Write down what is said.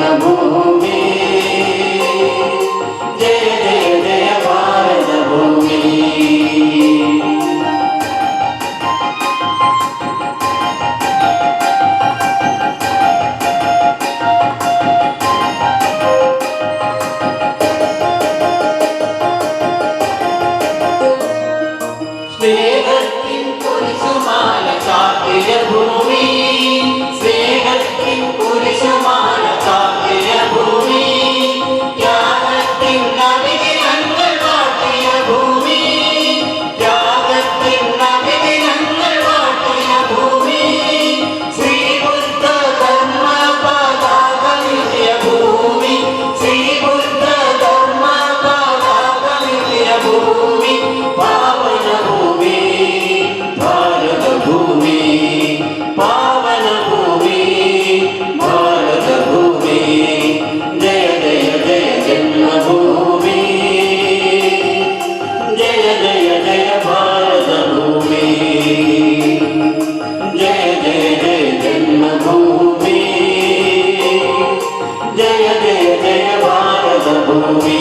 जन्मभूमि जय जय जय भारत भूमि സ്നേഹത്തിൻ കുരിശുമാല ചാർത്തിയ ഭൂമി സ്നേഹത്തിൻ കുരിശുമാല ചാർത്തിയ ഭൂമി ത്യാഗത്തിൻ നബിദിനങ്ങൾ വാഴ്ത്തിയ ഭൂമി ത്യാഗത്തിൻ നബിദിനങ്ങൾ വാഴ്ത്തിയ ഭൂമി ശ്രീബുദ്ധ ധർമ്മ പതാകമിയ ഭൂമി ശ്രീബുദ്ധ ധർമ്മ പതാകമിയ ഭൂമി പാവന ഭൂമി ഭാരത ഭൂമി പാവന ഭൂമി ഭാരത ഭൂമി ജയ ജയ ജയ ജന്മഭൂമി ജയ ജയ ജയ ഭാരത ഭൂമി ജയ ജയ ജയ ജന്മഭൂമി ജയ ജയ ജയ ഭാരത ഭൂമി